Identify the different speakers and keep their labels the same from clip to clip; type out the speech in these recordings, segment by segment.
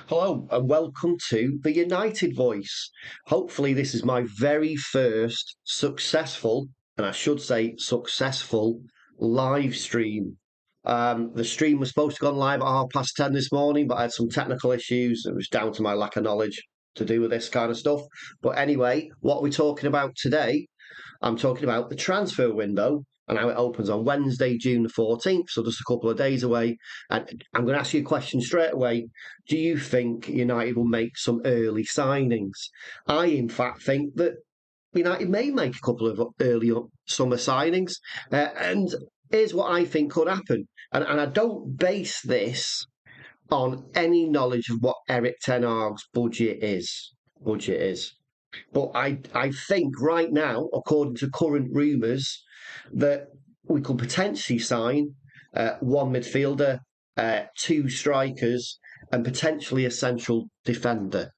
Speaker 1: Hello and welcome to the United Voice. Hopefully, this is my very first successful, and I should say successful, live stream. The stream was supposed to go on live at 10:30 this morning, but I had some technical issues. It was down to my lack of knowledge to do with this kind of stuff. But anyway, what we're talking about today, I'm talking about the transfer window and how it opens on Wednesday, June the 14th, so just a couple of days away. And I'm going to ask you a question straight away. Do you think United will make some early signings? I, in fact, think that United may make a couple of early summer signings. And here's what I think could happen. And I don't base this on any knowledge of what Erik Ten Hag's budget is. But I think right now, according to current rumours, that we could potentially sign one midfielder, two strikers, and potentially a central defender.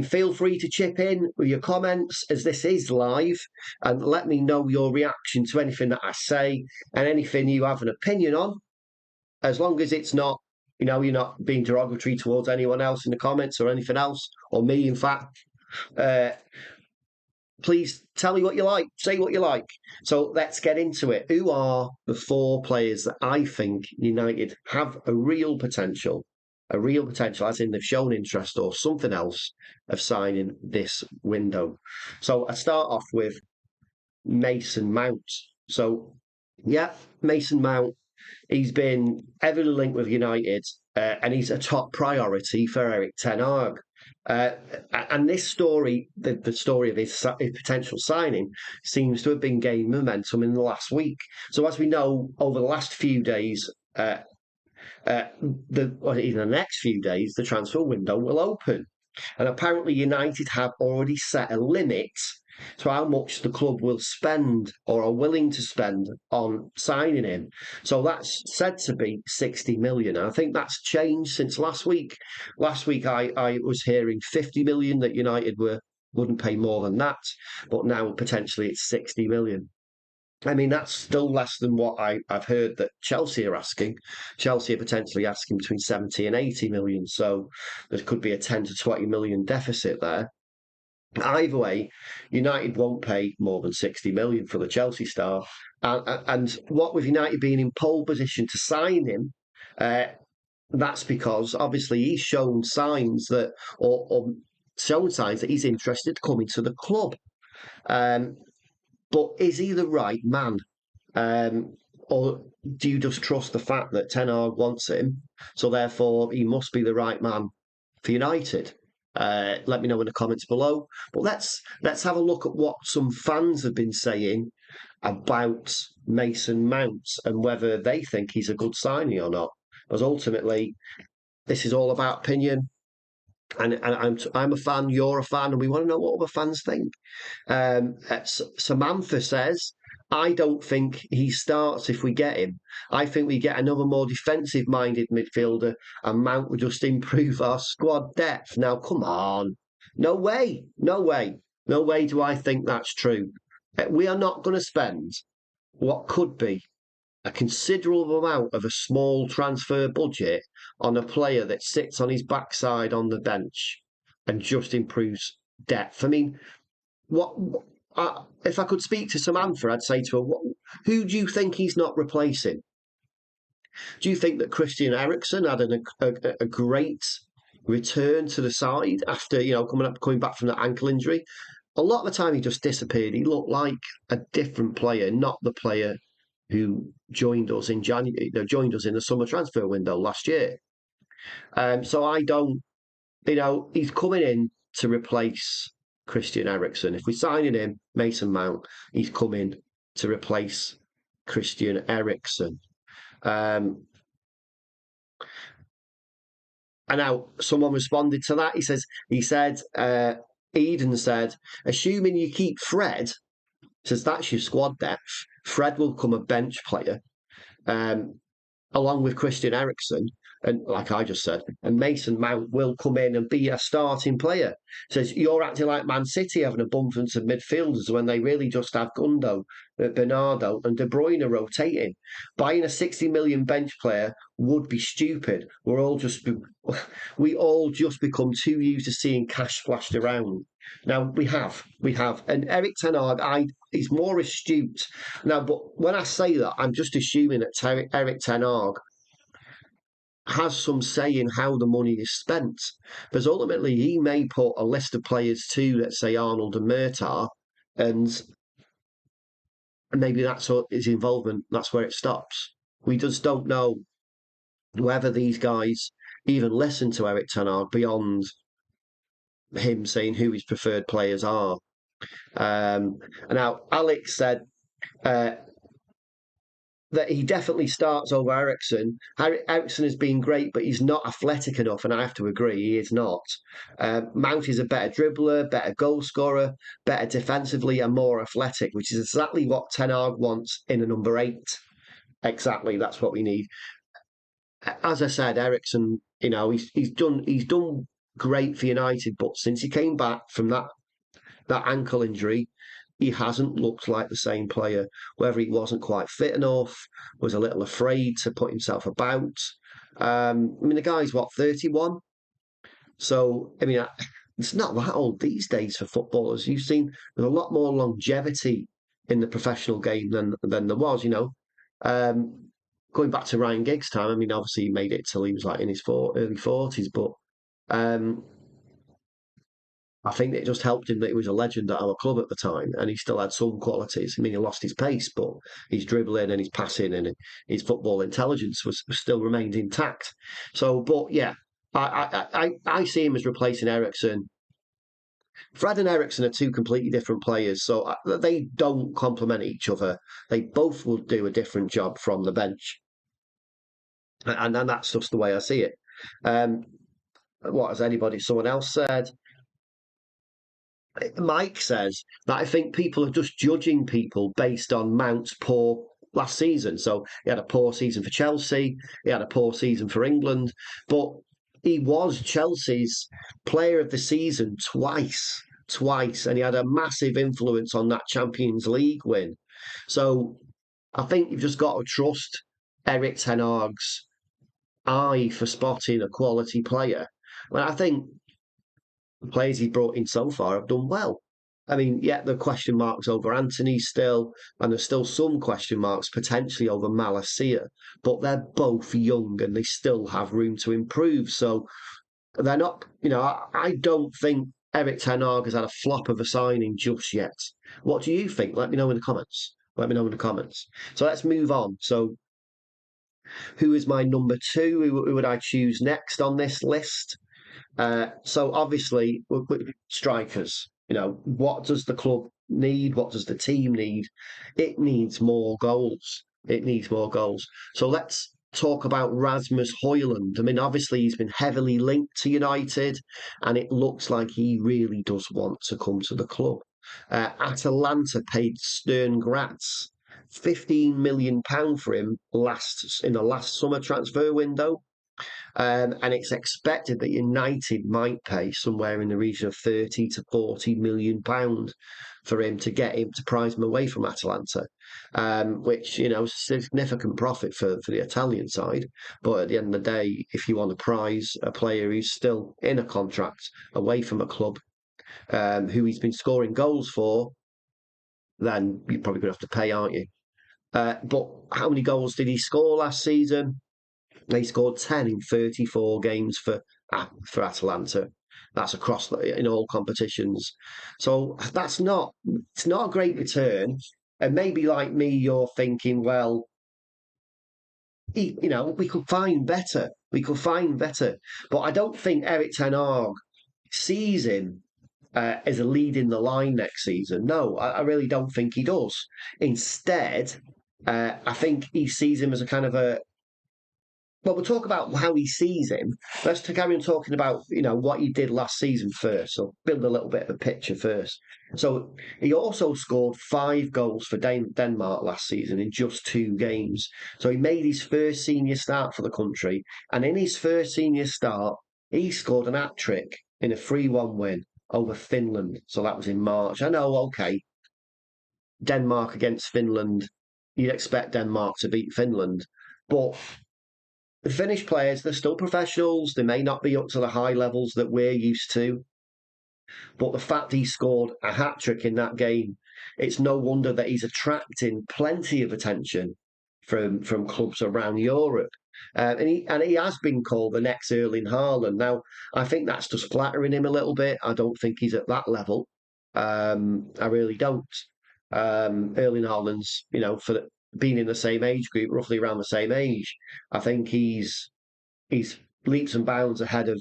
Speaker 1: Feel free to chip in with your comments as this is live and let me know your reaction to anything that I say and anything you have an opinion on, as long as it's not, you're not being derogatory towards anyone else in the comments or anything else, or me, in fact. Uh, please tell me what you like, say what you like. So let's get into it. Who are the four players that I think United have a real potential, as in they've shown interest or something else of signing this window? So I start off with Mason Mount. So, yeah, Mason Mount. He's been heavily linked with United, and he's a top priority for Erik Ten Hag. Uh, and this story, the story of his potential signing, seems to have been gaining momentum in the last week. So, as we know, over the last few days, or even the next few days, the transfer window will open. And apparently, United have already set a limit to how much the club will spend or are willing to spend on signing him. So that's said to be 60 million. And I think that's changed since last week. Last week, I was hearing 50 million that United wouldn't pay more than that, but now potentially it's 60 million. That's still less than what I've heard that Chelsea are asking. Chelsea are potentially asking between 70 and 80 million. So there could be a 10 to 20 million deficit there. Either way, United won't pay more than 60 million for the Chelsea star. And what with United being in pole position to sign him, uh, that's because obviously he's shown signs that, or shown signs that he's interested to come into the club. Um, but is he the right man? Or do you just trust the fact that Ten Hag wants him, so therefore he must be the right man for United? Let me know in the comments below. But let's have a look at what some fans have been saying about Mason Mount and whether they think he's a good signing or not. Because ultimately, this is all about opinion. And I'm a fan, you're a fan, and we want to know what other fans think. Samantha says, I don't think he starts if we get him. I think we get another more defensive minded midfielder and Mount would just improve our squad depth. Now, come on. No way. No way. No way do I think that's true. We are not going to spend what could be a considerable amount of a small transfer budget on a player that sits on his backside on the bench and just improves depth. What if I could speak to Samantha, I'd say to her, who do you think he's not replacing? Do you think that Christian Eriksen had a great return to the side after coming back from that ankle injury? A lot of the time he just disappeared. He looked like a different player, not the player who joined us in January, joined us in the summer transfer window last year. So I don't, he's coming in to replace Christian Eriksen. If we're signing him, Mason Mount, he's coming to replace Christian Eriksen. And now someone responded to that. Eden said, assuming you keep Fred, says that's your squad depth. Fred will become a bench player. along with Christian Eriksen, and like I just said, and Mason Mount will come in and be a starting player. Says you're acting like Man City having abundance of midfielders when they really just have Gundo, Bernardo, and De Bruyne rotating. Buying a 60 million bench player would be stupid. We all just become too used to seeing cash splashed around. Now we have, and Erik Ten Hag, he's more astute now. But when I say that, I'm just assuming that Erik Ten Hag has some say in how the money is spent, because ultimately he may put a list of players to, let's say, Arnold and Murtagh, and maybe that's his involvement. That's where it stops. We just don't know whether these guys even listen to Erik Ten Hag beyond him saying who his preferred players are. Um, now, Alex said uh, that he definitely starts over Eriksen. Eriksen has been great, but he's not athletic enough, and I have to agree, he is not. Mount is a better dribbler, better goal scorer, better defensively, and more athletic, which is exactly what Ten Hag wants in a number 8. Exactly, that's what we need. As I said, Eriksen, he's done great for United, but since he came back from that ankle injury, he hasn't looked like the same player. Whether he wasn't quite fit enough, was a little afraid to put himself about. I mean, the guy's what, 31? So, I mean, it's not that old these days for footballers. You've seen there's a lot more longevity in the professional game than there was. Um, Going back to Ryan Giggs' time, I mean, obviously he made it till he was like in his early 40s, but um, I think it just helped him that he was a legend at our club at the time, and he still had some qualities. I mean, he lost his pace, but his dribbling and his passing and his football intelligence was still remained intact. So, but yeah, I see him as replacing Eriksen. Fred and Eriksen are two completely different players, so they don't complement each other. They both will do a different job from the bench, and that's just the way I see it. Um, what has someone else said? Mike says that I think people are just judging people based on Mount's poor last season. So he had a poor season for Chelsea, he had a poor season for England, but he was Chelsea's player of the season twice, and he had a massive influence on that Champions League win. So I think you've just got to trust Erik Ten Hag's eye for spotting a quality player. Well, I think the players he's brought in so far have done well. I mean, yeah, the question marks over Anthony still, and there's still some question marks potentially over Malacia, but they're both young and they still have room to improve. So they're not, I don't think Erik Ten Hag has had a flop of a signing just yet. What do you think? Let me know in the comments. Let me know in the comments. So let's move on. So, who is my number 2? Who would I choose next on this list? So obviously, strikers. What does the club need? What does the team need? It needs more goals. It needs more goals. So let's talk about Rasmus Højlund. I mean, obviously, he's been heavily linked to United, and it looks like he really does want to come to the club. Atalanta paid Stern Graz £15 million for him in the last summer transfer window. And it's expected that United might pay somewhere in the region of 30 to 40 million pound for him to get him to prize him away from Atalanta, which is a significant profit for the Italian side. But at the end of the day, if you want to prize a player who's still in a contract away from a club who he's been scoring goals for, then you're probably going to have to pay, aren't you? But how many goals did he score last season? He scored 10 in 34 games for Atalanta. That's across in all competitions. So it's not a great return. And maybe like me, you're thinking, well, we could find better. We could find better. But I don't think Erik Ten Hag sees him as a lead in the line next season. No, I really don't think he does. Instead, I think he sees him as a kind of Well, we'll talk about how he sees him. Let's carry on talking about what he did last season first. So build a little bit of a picture first. So he also scored 5 goals for Denmark last season in just 2 games. So he made his first senior start for the country, and in his first senior start, he scored an hat trick in a 3-1 win over Finland. So that was in March. I know, okay, Denmark against Finland. You'd expect Denmark to beat Finland, but the Finnish players, they're still professionals. They may not be up to the high levels that we're used to, but the fact he scored a hat trick in that game, it's no wonder that he's attracting plenty of attention from clubs around Europe. And he has been called the next Erling Haaland. Now, I think that's just flattering him a little bit. I don't think he's at that level. I really don't. Erling Haaland's, for being in the same age group, roughly around the same age, I think he's leaps and bounds ahead of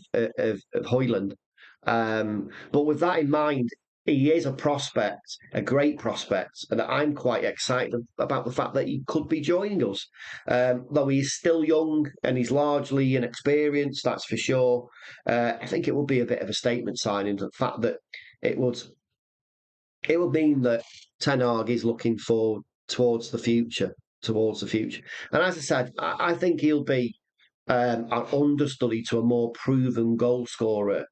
Speaker 1: Højlund. But with that in mind, he is a prospect, a great prospect, and I'm quite excited about the fact that he could be joining us. Though he's still young and he's largely inexperienced, that's for sure. I think it would be a bit of a statement signing, the fact that it would it would mean that Ten Hag is looking forward towards the future. And as I said, I think he'll be an understudy to a more proven goal scorer.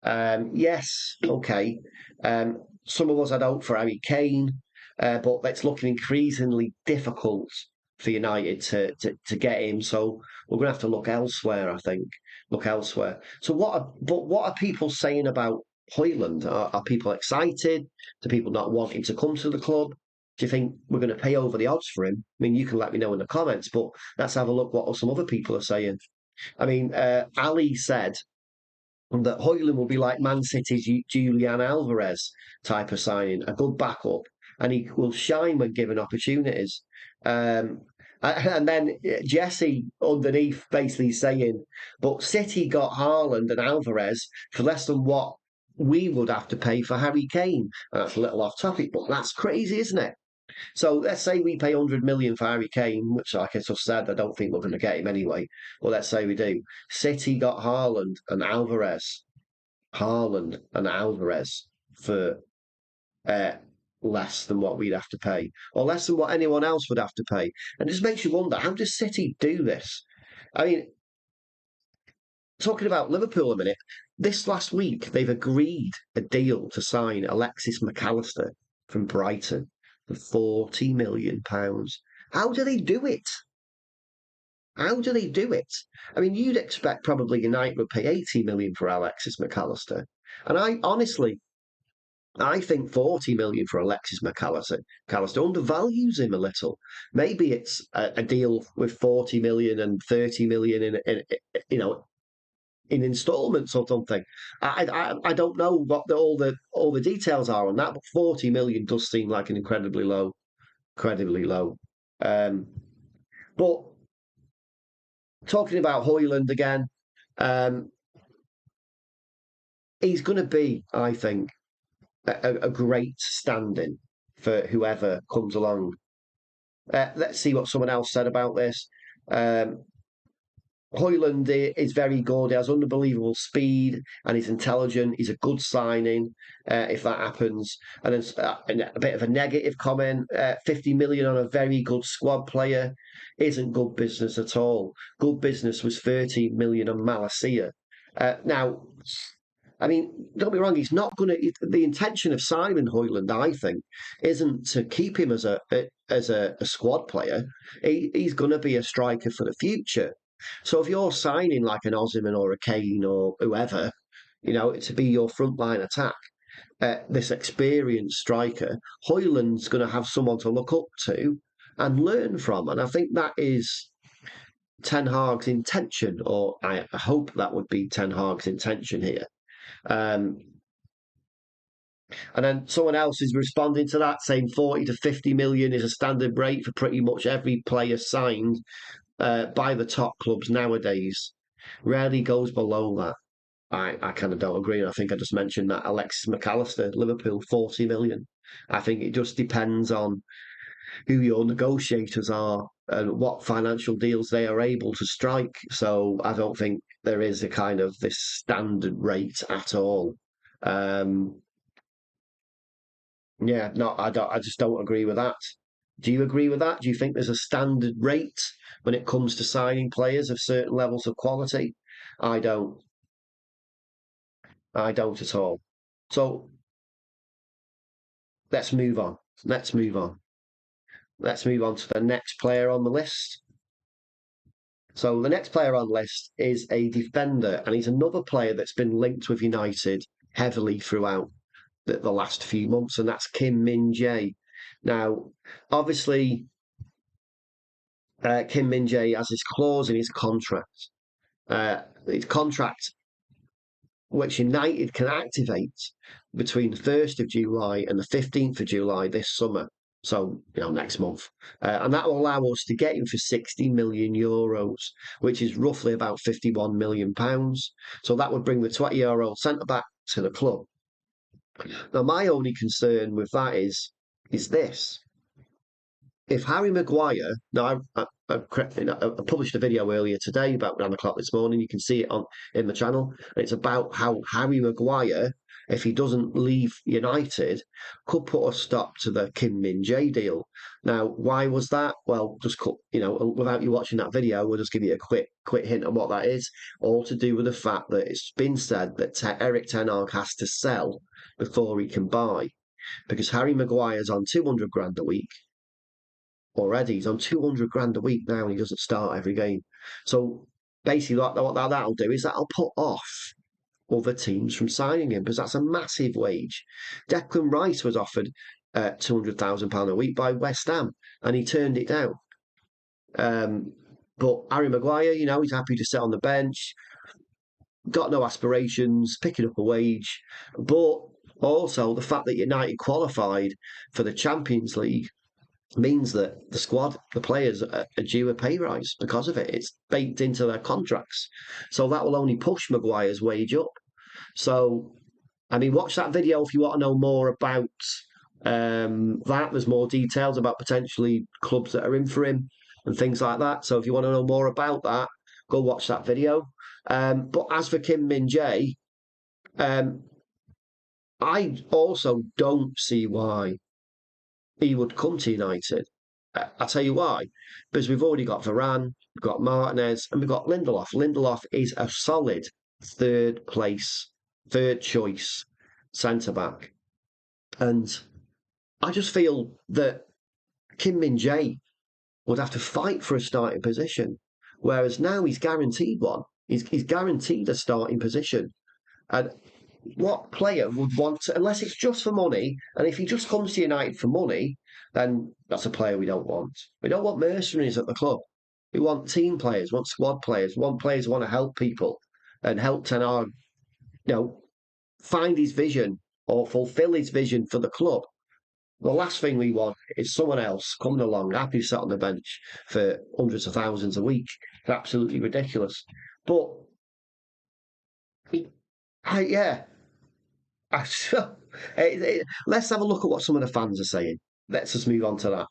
Speaker 1: Yes, okay. Some of us had hoped for Harry Kane, but it's looking increasingly difficult for United to get him. So we're going to have to look elsewhere, I think. Look elsewhere. So what are people saying about Højlund? Are people excited? Do people not want him to come to the club? Do you think we're going to pay over the odds for him? I mean, you can let me know in the comments, but let's have a look what some other people are saying. I mean, Ali said that Højlund will be like Man City's Julian Alvarez type of signing, a good backup, and he will shine when given opportunities. And then Jesse underneath basically saying, but City got Haaland and Alvarez for less than what we would have to pay for Harry Kane. That's a little off topic, but that's crazy, isn't it? So let's say we pay 100 million for Harry Kane, which, like I just said, I don't think we're going to get him anyway. Well, let's say we do. City got Haaland and Alvarez for uh, less than what we'd have to pay, or less than what anyone else would have to pay. And it just makes you wonder, how does City do this? I mean, talking about Liverpool a minute, this last week they've agreed a deal to sign Alexis McAllister from Brighton for £40 million. How do they do it? How do they do it? I mean, you'd expect probably United would pay 80 million for Alexis McAllister. And I think 40 million for Alexis McAllister undervalues him a little. Maybe it's a deal with 40 million and 30 million in installments or something. I don't know what all the details are on that, but 40 million does seem like an incredibly low. Um, but talking about Højlund again, um, he's going to be, I think, a great stand-in for whoever comes along. Let's see what someone else said about this. Um, Højlund is very good. He has unbelievable speed and he's intelligent. He's a good signing if that happens. And then a bit of a negative comment: 50 million on a very good squad player isn't good business at all. Good business was 30 million on Malacia. Now, I mean, don't be wrong. He's not going to. The intention of signing Højlund, I think, isn't to keep him as a squad player. He's going to be a striker for the future. So if you're signing like an Osimhen or a Kane or whoever, to be your frontline attack, this experienced striker, Højlund's going to have someone to look up to and learn from. And I think that is Ten Hag's intention, or I hope that would be Ten Hag's intention here. Um, and then someone else is responding to that, saying 40 to 50 million is a standard rate for pretty much every player signed by the top clubs nowadays. Rarely goes below that. I kind of don't agree. I think I just mentioned that Alexis McAllister, Liverpool, 40 million. I think it just depends on who your negotiators are and what financial deals they are able to strike. So I don't think there is a kind of this standard rate at all. Um, yeah, no, I don't. I just don't agree with that. Do you agree with that? Do you think there's a standard rate when it comes to signing players of certain levels of quality? I don't. I don't at all. So let's move on. Let's move on. Let's move on to the next player on the list. So the next player on the list is a defender, and he's another player that's been linked with United heavily throughout the last few months, and that's Kim Min-Jae. Now, obviously, Kim Min-Jae has this clause in his contract which United can activate between the 1st of July and the 15th of July this summer. So, next month. And that will allow us to get him for 60 million euros, which is roughly about 51 million pounds. So that would bring the 20-year-old centre back to the club. Now, my only concern with that is this. If Harry Maguire, now I published a video earlier today about 9 o'clock this morning. You can see it on in the channel. And it's about how Harry Maguire, if he doesn't leave United, could put a stop to the Kim Min-Jae deal. Now, why was that? Well, without you watching that video, we'll just give you a quick hint on what that is. All to do with the fact that it's been said that Erik Ten Hag has to sell before he can buy, because Harry Maguire's on 200 grand a week already. He's on 200 grand a week now and he doesn't start every game. So basically, what that'll do is that'll put off other teams from signing him because that's a massive wage. Declan Rice was offered £200,000 a week by West Ham and he turned it down. But Harry Maguire, he's happy to sit on the bench, got no aspirations, picking up a wage. But also the fact that United qualified for the Champions League means that the players are due a pay rise because of it. It's baked into their contracts. So that will only push Maguire's wage up. So, watch that video if you want to know more about that. There's more details about potentially clubs that are in for him and things like that. So if you want to know more about that, go watch that video. But as for Kim Min-Jae, I also don't see why he would come to United. I'll tell you why. Because we've already got Varane, we've got Martinez, and we've got Lindelof. Lindelof is a solid third choice centre back. And I just feel that Kim Min-Jae would have to fight for a starting position. Whereas now he's guaranteed one. He's guaranteed a starting position. And what player would want to, unless it's just for money, and if he just comes to United for money, then that's a player we don't want. We don't want mercenaries at the club. We want team players, want squad players, want players who want to help people and help Ten Hag, find his vision or fulfill his vision for the club. The last thing we want is someone else coming along, happy to sit on the bench for hundreds of thousands a week. It's absolutely ridiculous. But yeah, let's have a look at what some of the fans are saying. Let's just move on to that.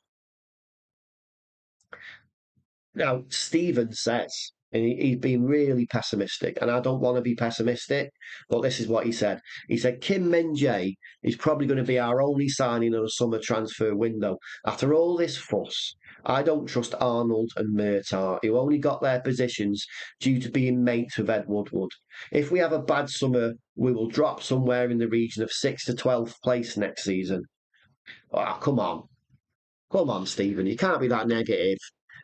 Speaker 1: Now, Stephen says, and he's been really pessimistic, and I don't want to be pessimistic, but this is what he said. He said, Kim Min-Jae is probably going to be our only signing of the summer transfer window. After all this fuss, I don't trust Arnold and Murtagh, who only got their positions due to being mates with Ed Woodward. If we have a bad summer, we will drop somewhere in the region of 6th to 12th place next season. Oh, come on. Come on, Stephen. You can't be that negative.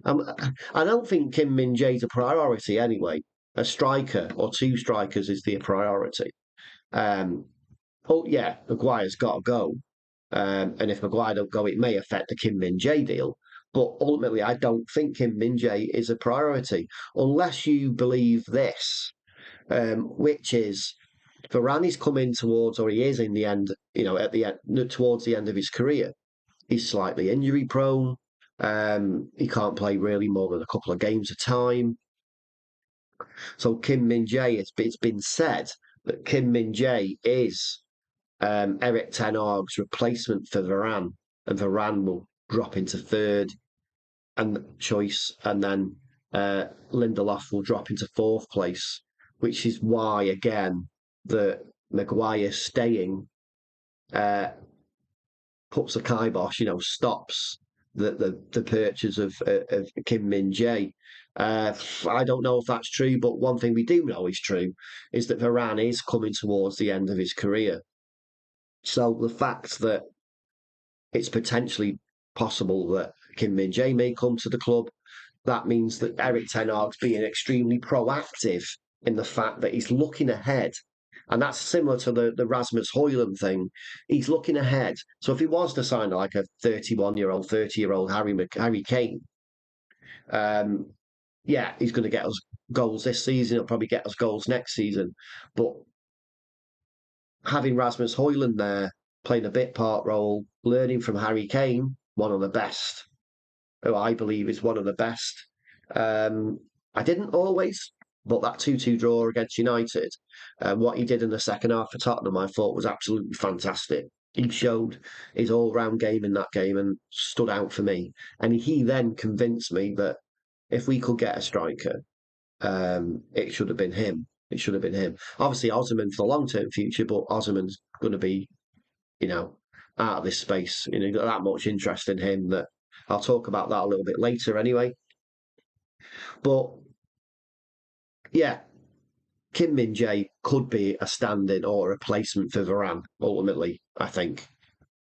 Speaker 1: I don't think Kim Min-Jae's a priority anyway. A striker or two strikers is the priority. But yeah, Maguire's got to go. And if Maguire don't go, it may affect the Kim Min-Jae deal. But ultimately, I don't think Kim Min-Jae is a priority unless you believe this, which is Varane is coming towards, or he is in the end, at the end, towards the end of his career. He's slightly injury prone. He can't play really more than a couple of games a time. So Kim Min-Jae, it's been said that Kim Min-Jae is Erik Ten Hag's replacement for Varane, and Varane will drop into third and choice, and then Lindelof will drop into fourth place, which is why, again, the Maguire staying puts a kibosh, stops the purchase of Kim Min-Jae. I don't know if that's true, but one thing we do know is true is that Varane is coming towards the end of his career. So the fact that it's potentially possible that Kim Min-Jae may come to the club, that means that Erik Ten Hag's being extremely proactive in the fact that he's looking ahead. And that's similar to the Rasmus Højlund thing. He's looking ahead. So if he was to sign like a 31-year-old, 30-year-old Harry Kane, yeah, he's going to get us goals this season. He'll probably get us goals next season. But having Rasmus Højlund there, playing a bit part role, learning from Harry Kane, one of the best, who I believe is one of the best. I didn't always, but that 2-2 draw against United, what he did in the second half for Tottenham, I thought was absolutely fantastic. He showed his all-round game in that game and stood out for me. And he then convinced me that if we could get a striker, it should have been him. It should have been him. Obviously, Osman for the long-term future, but Osman's going to be, out of this space. Got that much interest in him that I'll talk about that a little bit later anyway. But yeah, Kim Min-Jae could be a stand-in or a replacement for Varane, ultimately, I think.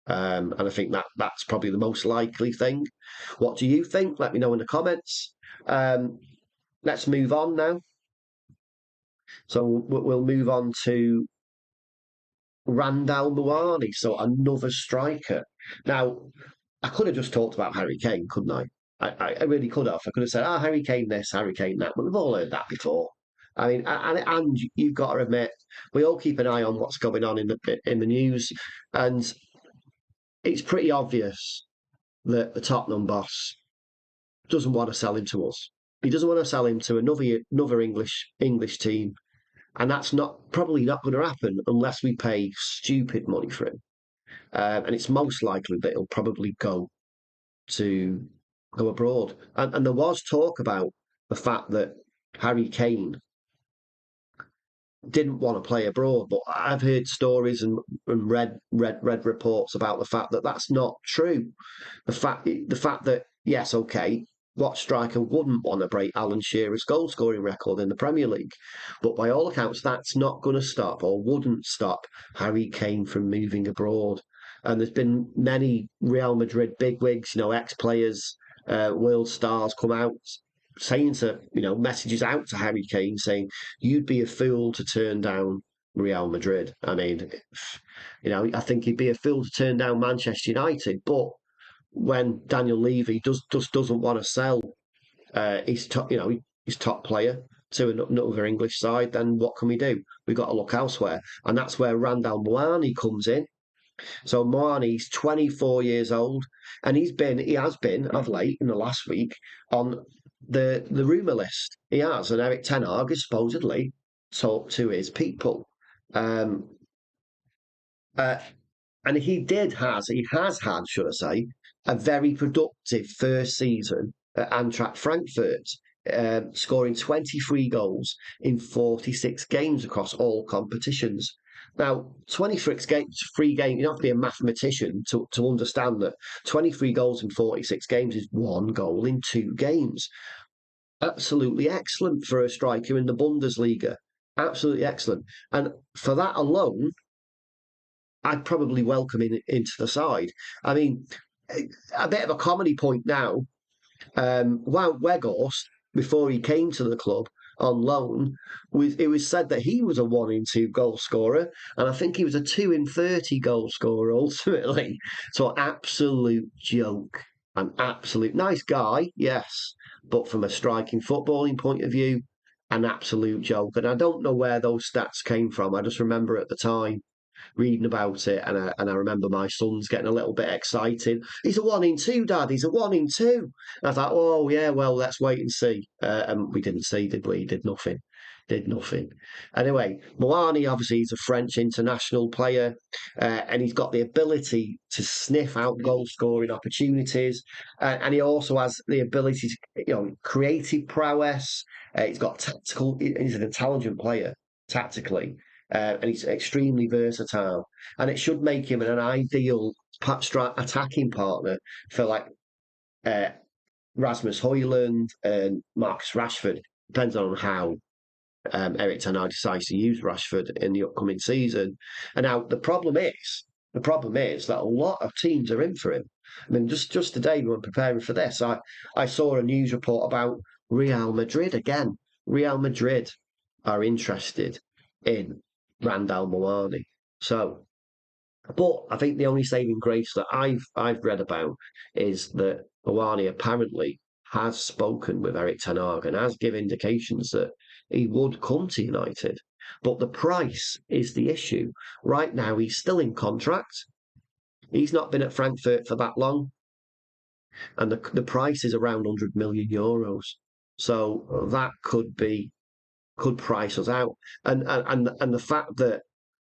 Speaker 1: And I think that's probably the most likely thing. What do you think? Let me know in the comments. Let's move on now. So we'll move on to Randal Muani, so another striker. Now, I could have just talked about Harry Kane, couldn't I? I really could have. I could have said, Harry Kane this, Harry Kane that. But we've all heard that before. I mean, and you've got to admit, we all keep an eye on what's going on in the news, and it's pretty obvious that the Tottenham boss doesn't want to sell him to us. He doesn't want to sell him to another English team, and that's probably not going to happen unless we pay stupid money for him. And it's most likely that he'll probably go abroad. And there was talk about the fact that Harry Kane didn't want to play abroad, but I've heard stories and read reports about the fact that that's not true. The fact that yes, okay, what striker wouldn't want to break Alan Shearer's goal scoring record in the Premier League? But by all accounts, that's not going to stop or wouldn't stop Harry Kane from moving abroad. And there's been many Real Madrid bigwigs, ex-players, world stars come out saying messages out to Harry Kane saying, you'd be a fool to turn down Real Madrid. I mean, I think he'd be a fool to turn down Manchester United. But when Daniel Levy doesn't want to sell his top player to another English side, then what can we do? We've got to look elsewhere. And that's where Randal Muani comes in. So Muani's 24 years old, and he has been of late in the last week on the rumour list. He has, and Erik Ten Hag has supposedly talked to his people. And he has had, should I say, a very productive first season at Eintracht Frankfurt, scoring 23 goals in 46 games across all competitions. Now, 23 games, you don't have to be a mathematician to understand that 23 goals in 46 games is one goal in 2 games. Absolutely excellent for a striker in the Bundesliga. Absolutely excellent. And for that alone, I'd probably welcome him into the side. I mean, a bit of a comedy point now. Wout Weghorst, before he came to the club on loan, it was said that he was a 1 in 2 goal scorer, and I think he was a 2 in 30 goal scorer ultimately. So absolute joke. An absolute nice guy, yes, but from a striking footballing point of view, an absolute joke. And I don't know where those stats came from. I just remember at the time reading about it, and I remember my son's getting a little bit excited. He's a 1 in 2, Dad. He's a 1 in 2. And I thought, oh yeah, well let's wait and see. And we didn't see, did we? He did nothing. Did nothing. Anyway, Muani obviously is a French international player, and he's got the ability to sniff out goal scoring opportunities, and he also has the ability to, creative prowess. He's got tactical. He's an intelligent player tactically, and he's extremely versatile. And it should make him an ideal attacking partner for like uh, Rasmus Højlund and Marcus Rashford. Depends on how Erik Ten Hag decides to use Rashford in the upcoming season. And now the problem is that a lot of teams are in for him. I mean, just today when preparing for this, I saw a news report about Real Madrid again. Real Madrid are interested in Randal Muani. So, but I think the only saving grace that I've read about is that Muani apparently has spoken with Erik Ten Hag and has given indications that he would come to United. But the price is the issue. Right now, he's still in contract. He's not been at Frankfurt for that long, and the price is around €100 million. So that could price us out. And the fact that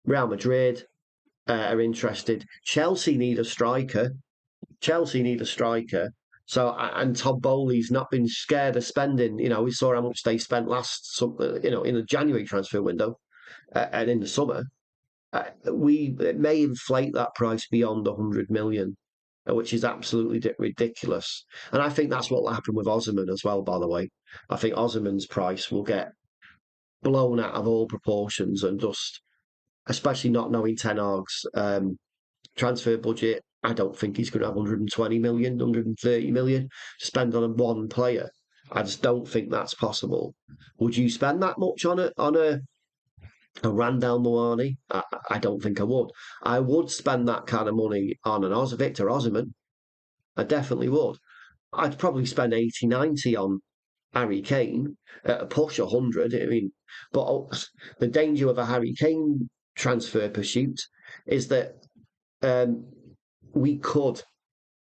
Speaker 1: Real Madrid are interested, Chelsea need a striker. Chelsea need a striker. So, and Todd Bowley's not been scared of spending. We saw how much they spent in the January transfer window, and in the summer. It may inflate that price beyond 100 million, which is absolutely ridiculous. And I think that's what will happen with Osimhen as well. By the way, I think Osimhen's price will get blown out of all proportions, and just, especially not knowing Ten Hag's transfer budget, I don't think he's going to have 120 million, 130 million to spend on one player. I just don't think that's possible. Would you spend that much on a Randal Muani? I don't think I would. I would spend that kind of money on Victor Osimhen. I definitely would. I'd probably spend 80, 90 on Harry Kane, push 100. I mean, but the danger of a Harry Kane transfer pursuit is that we could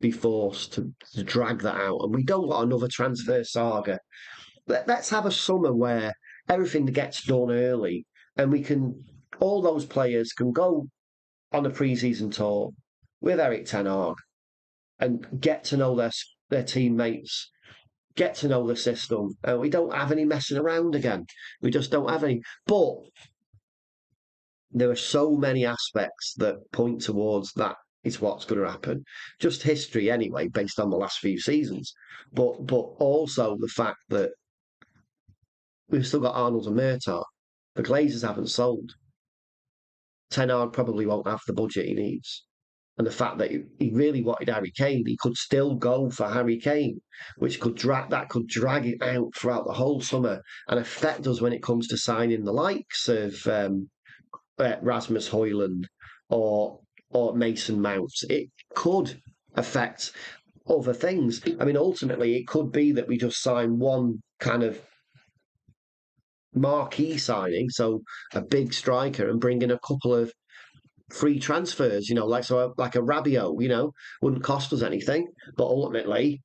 Speaker 1: be forced to drag that out, and we don't want another transfer saga. Let's have a summer where everything gets done early, and all those players can go on a pre-season tour with Erik Ten Hag and get to know their teammates, get to know the system. We don't have any messing around again. We just don't have any. But there are so many aspects that point towards that is what's going to happen. Just history, anyway, based on the last few seasons. But also the fact that we've still got Arnold and Murtaugh. The Glazers haven't sold. Ten Hag probably won't have the budget he needs. And the fact that he really wanted Harry Kane, he could still go for Harry Kane, which could drag it out throughout the whole summer and affect us when it comes to signing the likes of Rasmus Højlund or Mason Mount. It could affect other things. I mean, ultimately, it could be that we just sign one kind of marquee signing, so a big striker, and bring in a couple of free transfers, like a Rabiot, wouldn't cost us anything, but ultimately,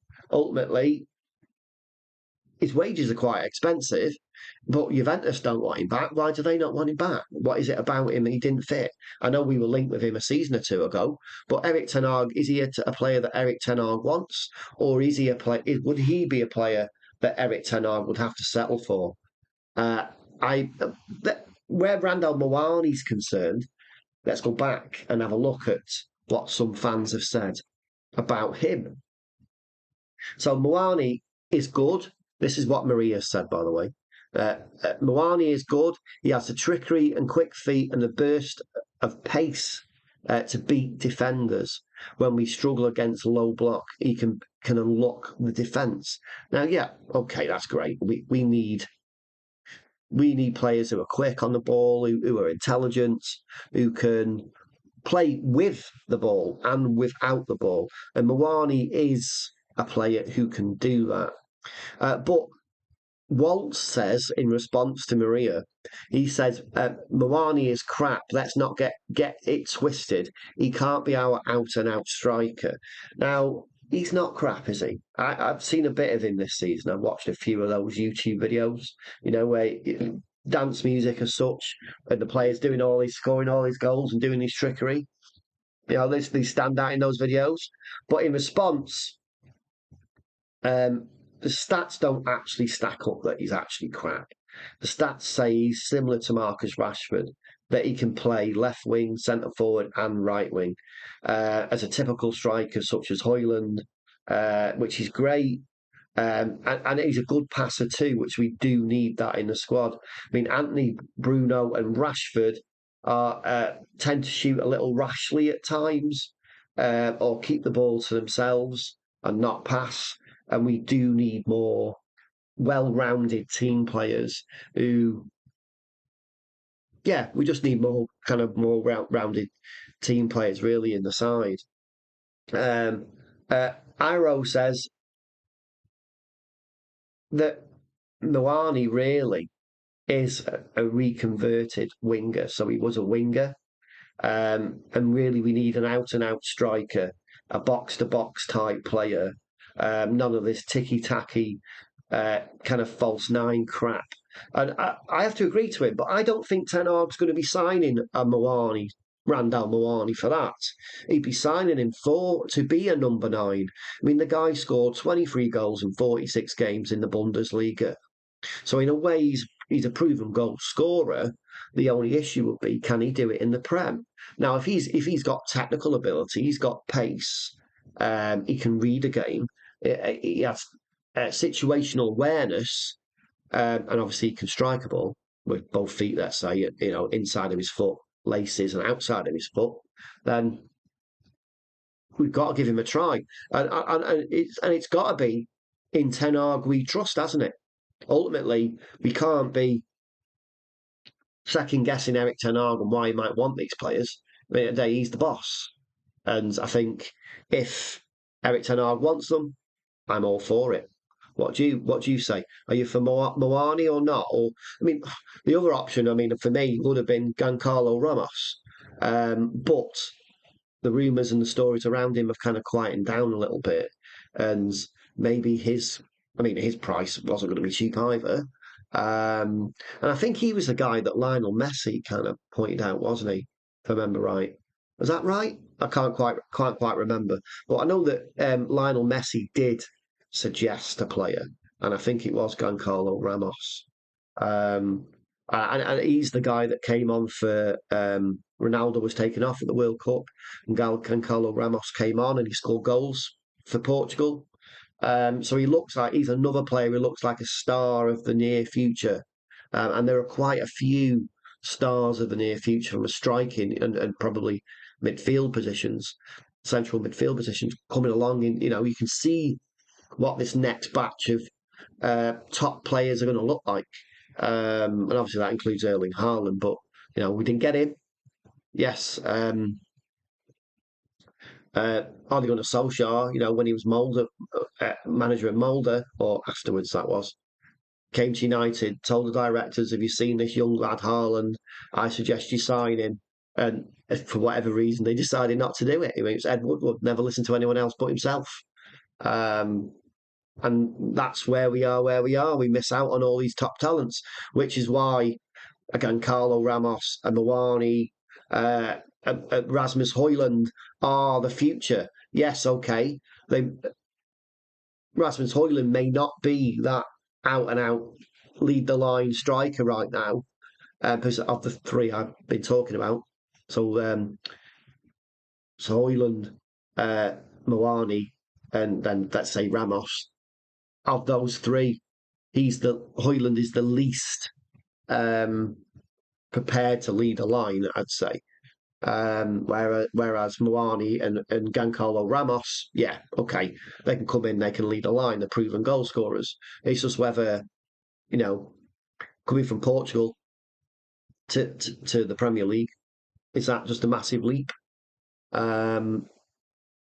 Speaker 1: his wages are quite expensive. But Juventus don't want him back. Why do they not want him back? What is it about him that he didn't fit? I know we were linked with him a season or two ago, but Erik Ten Hag, is he a player that Erik Ten Hag wants, or is he would he be a player that Erik Ten Hag would have to settle for? Where Randal Muani is concerned, let's go back and have a look at what some fans have said about him. So Muani is good. This is what Maria said, by the way. Muani is good. He has the trickery and quick feet and the burst of pace to beat defenders. When we struggle against low block, he can unlock the defence. Now, yeah, okay, that's great. We need players who are quick on the ball, who are intelligent, who can play with the ball and without the ball. And Muani is a player who can do that. But Waltz says in response to Maria, he says, Muani is crap. Let's not get it twisted. He can't be our out and out striker. Now, he's not crap, is he? I've seen a bit of him this season. I've watched a few of those YouTube videos, where dance music as such, and the players doing all these, scoring all these goals and doing this trickery. They stand out in those videos. But in response, the stats don't actually stack up that he's actually crap. The stats say he's similar to Marcus Rashford, that he can play left wing, centre forward, and right wing as a typical striker, such as Højlund, which is great. And he's a good passer too, which we do need that in the squad. I mean, Anthony, Bruno, and Rashford tend to shoot a little rashly at times, or keep the ball to themselves and not pass. And we do need more well-rounded team players who, yeah, we just need more rounded team players really in the side. Um, Iro says that Muani really is a reconverted winger. So he was a winger. And really, we need an out and out striker, a box to box type player. None of this ticky tacky kind of false nine crap. And I have to agree to him, but I don't think Ten Hag's going to be signing a Muani, Randal Muani for that. He'd be signing him to be a number nine. I mean, the guy scored 23 goals in 46 games in the Bundesliga. So in a way, he's a proven goal scorer. The only issue would be, can he do it in the Prem? Now, if he's got technical ability, he's got pace, he can read a game, he has situational awareness, and obviously he can strike a ball with both feet. Let's say, inside of his foot, laces, and outside of his foot. Then we've got to give him a try, and it's got to be in Ten Hag we trust, hasn't it? Ultimately, we can't be second guessing Erik Ten Hag and why he might want these players. I mean, today he's the boss, and I think if Erik Ten Hag wants them, I'm all for it. What do you say? Are you for Muani or not? Or I mean, the other option, I mean, for me would have been Giancarlo Ramos, but the rumours and the stories around him have kind of quietened down a little bit, and maybe his price wasn't going to be cheap either. And I think he was the guy that Lionel Messi kind of pointed out, wasn't he? If I remember right. Was that right? I can't quite remember. But I know that Lionel Messi did suggest a player, and I think it was Giancarlo Ramos. Um, and he's the guy that came on for Ronaldo was taken off at the World Cup, and Giancarlo Ramos came on and he scored goals for Portugal. So he looks like he's another player who looks like a star of the near future. And there are quite a few stars of the near future from a striking and probably midfield positions, central midfield positions coming along. You can see what this next batch of top players are going to look like. And obviously that includes Erling Haaland, but we didn't get him. Yes, Ole Gunnar Solskjaer, when he was Mulder, manager of Mulder, or afterwards that was, came to United, told the directors, "Have you seen this young lad Haaland? I suggest you sign him." And for whatever reason, they decided not to do it. It was Ed Woodward, never listened to anyone else but himself. Um, and that's where we are. Where we are, we miss out on all these top talents, which is why, again, Carlo Ramos and Muani, Rasmus Højlund are the future. Yes, okay, Rasmus Højlund may not be that out and out lead the line striker right now, because of the three I've been talking about. So Højlund, Muani, and then let's say Ramos. Of those three, Højlund is the least prepared to lead a line, I'd say. Whereas Muani and Giancarlo Ramos, yeah, okay, they can come in, they can lead a line, they're proven goal scorers. It's just whether, coming from Portugal to the Premier League, is that just a massive leap? I'm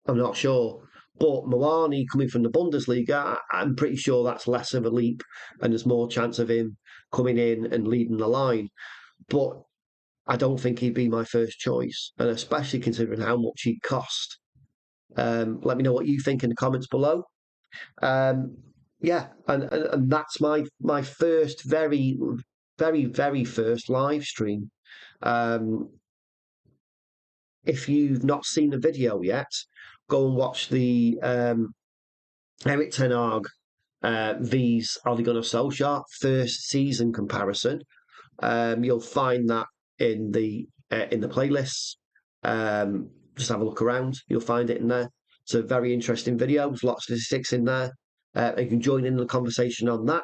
Speaker 1: not sure. But Muani coming from the Bundesliga, I'm pretty sure that's less of a leap, and there's more chance of him coming in and leading the line. But I don't think he'd be my first choice, and especially considering how much he'd cost. Let me know what you think in the comments below. Um, yeah, and that's my first very first live stream. Um, if you've not seen the video yet, go and watch the Erik Ten Hag vs Ole Gunnar Solskjaer first season comparison. You'll find that in the playlists. Just have a look around. You'll find it in there. It's a very interesting video. There's lots of statistics in there. You can join in the conversation on that.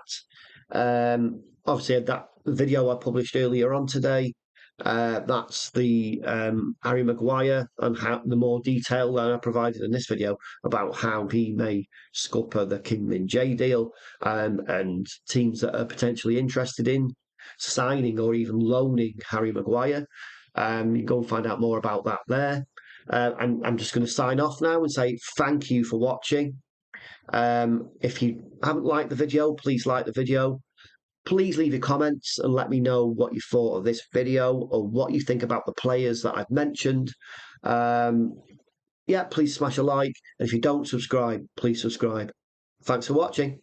Speaker 1: Obviously, that video I published earlier on today. That's the Harry Maguire and how the more detail that I provided in this video about how he may scupper the King Min-Jae deal, and teams that are potentially interested in signing or even loaning Harry Maguire. You can go and find out more about that there. And I'm just going to sign off now and say thank you for watching. If you haven't liked the video, please like the video. Please leave your comments and let me know what you thought of this video or what you think about the players that I've mentioned. Yeah, please smash a like. And if you don't subscribe, please subscribe. Thanks for watching.